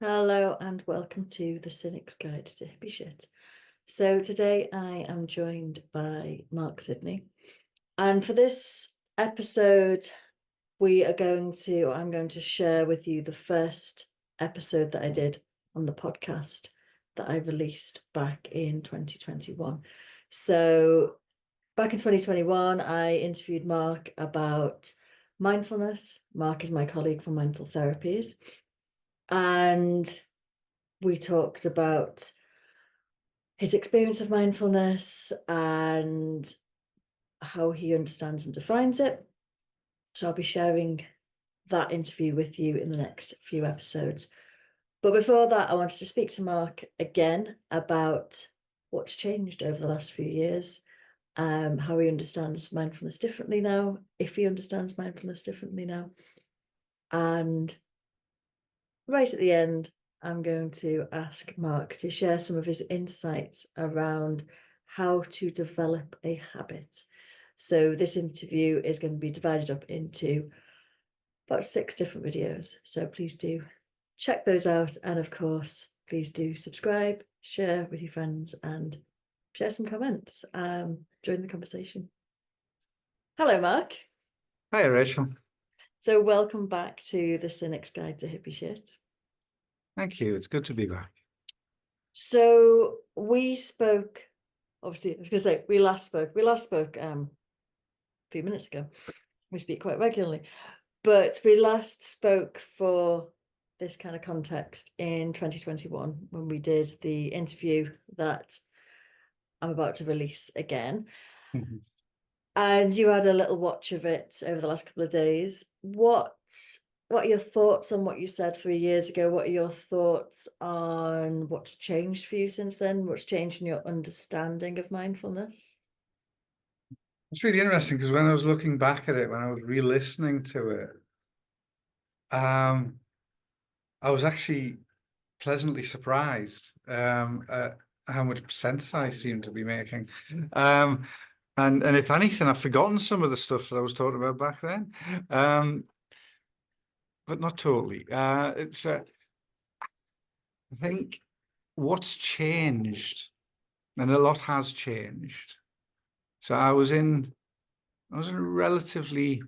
Hello and welcome to the Cynic's Guide to Hippie Shit. So today I am joined by Mark Sidney, and for this episode I'm going to share with you the first episode that I did on the podcast that I released back in 2021. So back in 2021 I interviewed Mark about mindfulness. Mark is my colleague from Mindful Therapies, and we talked about his experience of mindfulness and how he understands and defines it. So I'll be sharing that interview with you in the next few episodes. But before that, I wanted to speak to Mark again about what's changed over the last few years, how he understands mindfulness differently now, if he understands mindfulness differently now. And right at the end, I'm going to ask Mark to share some of his insights around how to develop a habit. So this interview is going to be divided up into about 6 different videos. So please do check those out. And of course, please do subscribe, share with your friends, and share some comments. Join the conversation. Hello, Mark. Hi, Rachel. So welcome back to the Cynic's Guide to Hippie Shit. Thank you. It's good to be back. So we spoke, obviously, I was going to say we last spoke a few minutes ago. We speak quite regularly, but we last spoke for this kind of context in 2021 when we did the interview that I'm about to release again. Mhm. And you had a little watch of it over the last couple of days. What are your thoughts on what you said 3 years ago? What are your thoughts on what's changed for you since then? What's changed in your understanding of mindfulness? It's really interesting because when I was looking back at it, when I was re-listening to it, I was actually pleasantly surprised at how much sense I seem to be making. And if anything, I've forgotten some of the stuff that I was talking about back then, but not totally. I think what's changed, and a lot has changed. So I was in a relatively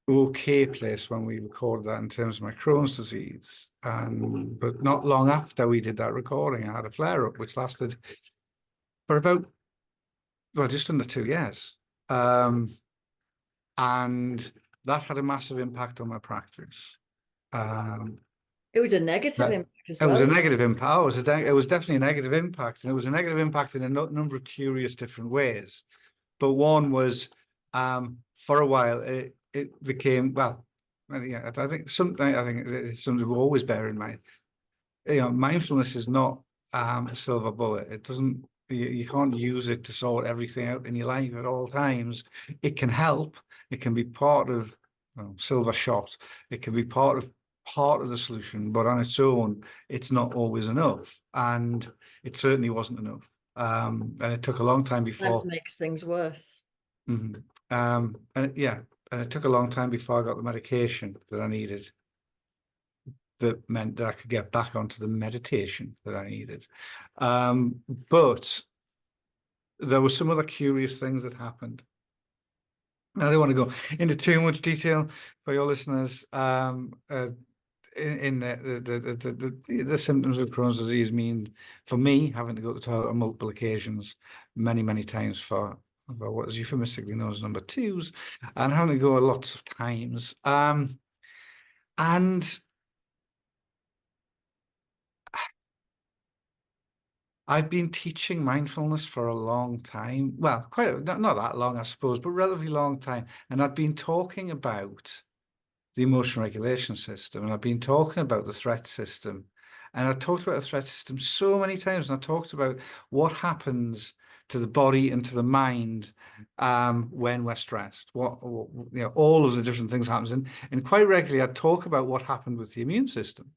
okay place when we recorded that in terms of my Crohn's disease. But not long after we did that recording, I had a flare up which lasted for about, well, just under 2 years. And that had a massive impact on my practice. Um, It was a negative that impact as it was a well. negative impact. Oh, it was definitely a negative impact, and it was a negative impact in a number of curious different ways. But one was, for a while, it became, well, yeah, I think it's something we always bear in mind. Mindfulness is not a silver bullet. It doesn't. You can't use it to sort everything out in your life at all times. It can help. It can be part of, well, silver shot. It can be part of the solution, but on its own, it's not always enough. And it certainly wasn't enough. And it took a long time Sometimes before. makes things worse. Mhm. And it took a long time before I got the medication that I needed. That meant that I could get back onto the meditation that I needed. But there were some other curious things that happened. I don't want to go into too much detail for your listeners. In the symptoms of Crohn's disease mean, for me, having to go to the toilet on multiple occasions, many times for what is euphemistically known as number twos, and having to go lots of times. And I've been teaching mindfulness for a long time. Well, not that long, I suppose, but relatively long time. And I've been talking about the emotion regulation system, and I've been talking about the threat system. And I've talked about the threat system so many times, and I've talked about what happens to the body and to the mind when we're stressed. All of the different things happens, and quite regularly, I talk about what happened with the immune system.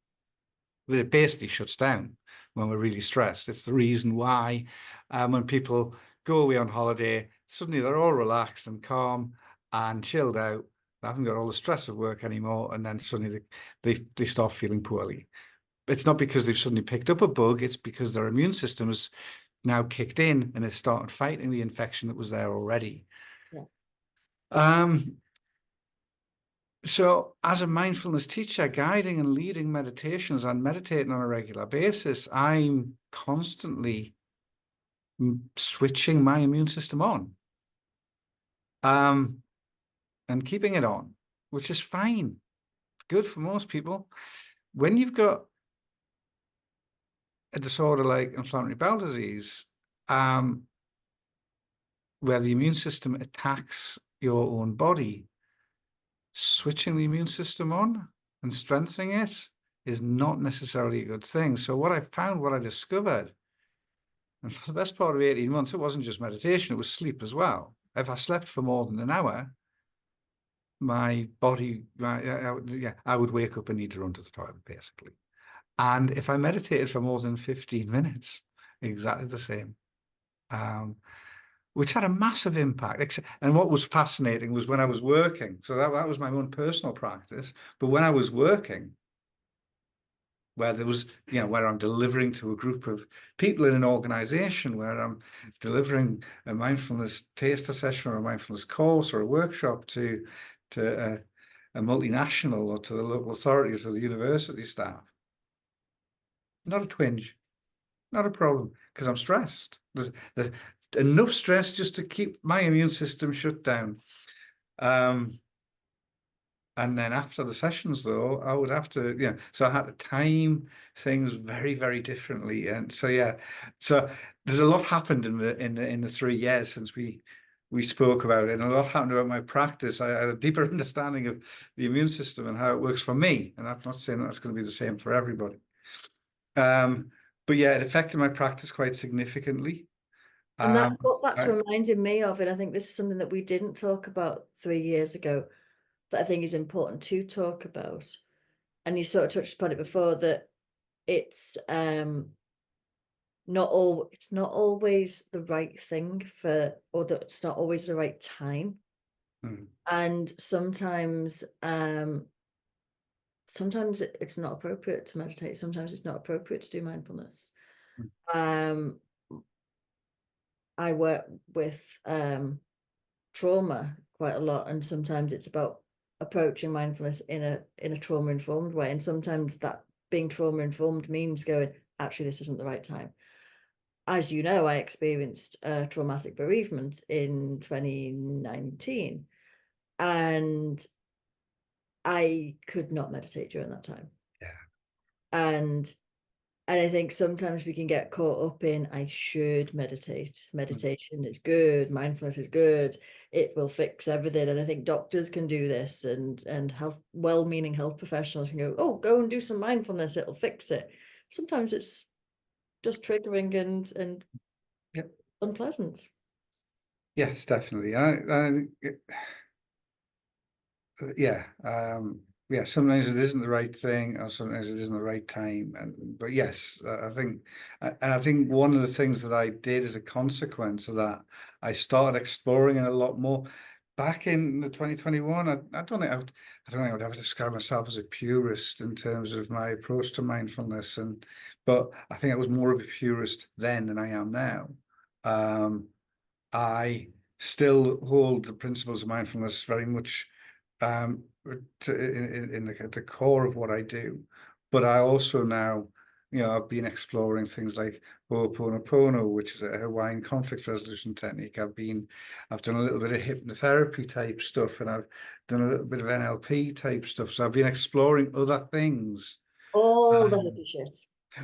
It basically shuts down when we're really stressed. It's the reason why when people go away on holiday, suddenly they're all relaxed and calm, and chilled out. They haven't got all the stress of work anymore, and then suddenly they start feeling poorly. It's not because they've suddenly picked up a bug, it's because their immune system has now kicked in and has started fighting the infection that was there already. Yeah. So as a mindfulness teacher, guiding and leading meditations and meditating on a regular basis, I'm constantly switching my immune system on, and keeping it on, which is fine. It's good for most people. When you've got a disorder like inflammatory bowel disease, where the immune system attacks your own body, switching the immune system on and strengthening it is not necessarily a good thing. So what I found, what I discovered, and for the best part of 18 months, it wasn't just meditation, it was sleep as well. If I slept for more than an hour, my body, I would wake up and need to run to the toilet, basically. And if I meditated for more than 15 minutes, exactly the same. Which had a massive impact. And what was fascinating was when I was working. So that was my own personal practice. But when I was working, where there was, where I'm delivering to a group of people in an organization, where I'm delivering a mindfulness taster session or a mindfulness course or a workshop to a multinational or to the local authorities or the university staff, not a twinge, not a problem, because I'm stressed. There's enough stress just to keep my immune system shut down. And then after the sessions, though, I would have to, so I had to time things very, very differently. And so, so there's a lot happened in the 3 years since we spoke about it, and a lot happened about my practice. I had a deeper understanding of the immune system and how it works for me. And I'm not saying that's going to be the same for everybody. But yeah, it affected my practice quite significantly. And that's what I, reminding me of, and I think this is something that we didn't talk about 3 years ago, that I think is important to talk about. And you sort of touched upon it before, that it's it's not always the right thing or that it's not always the right time. And sometimes it's not appropriate to meditate. Sometimes it's not appropriate to do mindfulness. I work with trauma quite a lot, and sometimes it's about approaching mindfulness in a trauma informed way, and sometimes that being trauma informed means going, actually, this isn't the right time. As you know, I experienced traumatic bereavement in 2019, and I could not meditate during that time. And I think sometimes we can get caught up in, I should meditate. Meditation is good. Mindfulness is good. It will fix everything. And I think doctors can do this, and well-meaning health professionals can go, oh, go and do some mindfulness. It'll fix it. Sometimes it's just triggering and unpleasant. Yes, definitely. Sometimes it isn't the right thing, or sometimes it isn't the right time. But yes, I think one of the things that I did as a consequence of that, I started exploring it a lot more. Back in the 2021, I don't think I would ever describe myself as a purist in terms of my approach to mindfulness, but I think I was more of a purist then than I am now. I still hold the principles of mindfulness very much in the core of what I do. But I also now, I've been exploring things like Ho'oponopono, which is a Hawaiian conflict resolution technique. I've done a little bit of hypnotherapy type stuff, and I've done a little bit of NLP type stuff. So I've been exploring other things. All the hippie shit.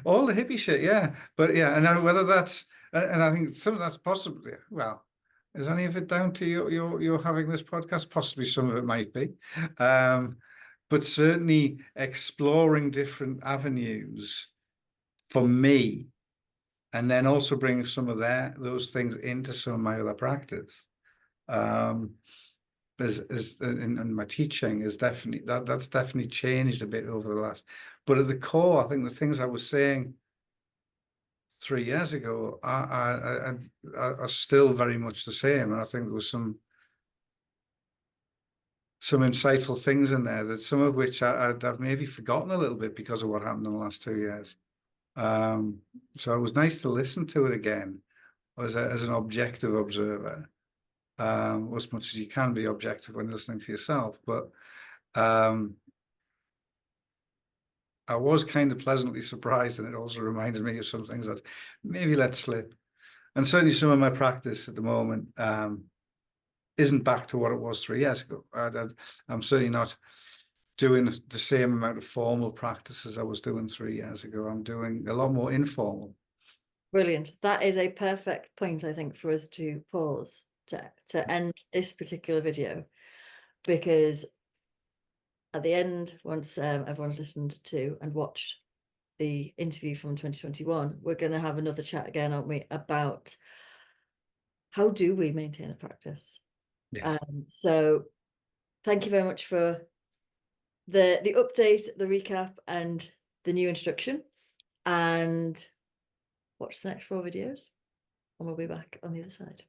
All the hippie shit, yeah. But yeah, and whether that's, and I think some of that's possibly, well, is any of it down to you having this podcast? Possibly some of it might be. But certainly exploring different avenues for me, and then also bringing some of those things into some of my other practice. In my teaching is definitely that's definitely changed a bit over the last. But at the core, I think the things I was saying 3 years ago are still very much the same, and I think there was some some insightful things in there, that some of which I've maybe forgotten a little bit because of what happened in the last 2 years. So it was nice to listen to it again as an objective observer, as much as you can be objective when listening to yourself. But I was kind of pleasantly surprised, and it also reminded me of some things that maybe let slip. And certainly some of my practice at the moment isn't back to what it was 3 years ago. I'm certainly not doing the same amount of formal practice as I was doing 3 years ago. I'm doing a lot more informal. Brilliant. That is a perfect point, I think, for us to pause to end this particular video, because at the end, once everyone's listened to and watched the interview from 2021, we're going to have another chat again, aren't we, about how do we maintain a practice. Yes. So thank you very much for the update, the recap, and the new introduction, and watch the next 4 videos, and we'll be back on the other side.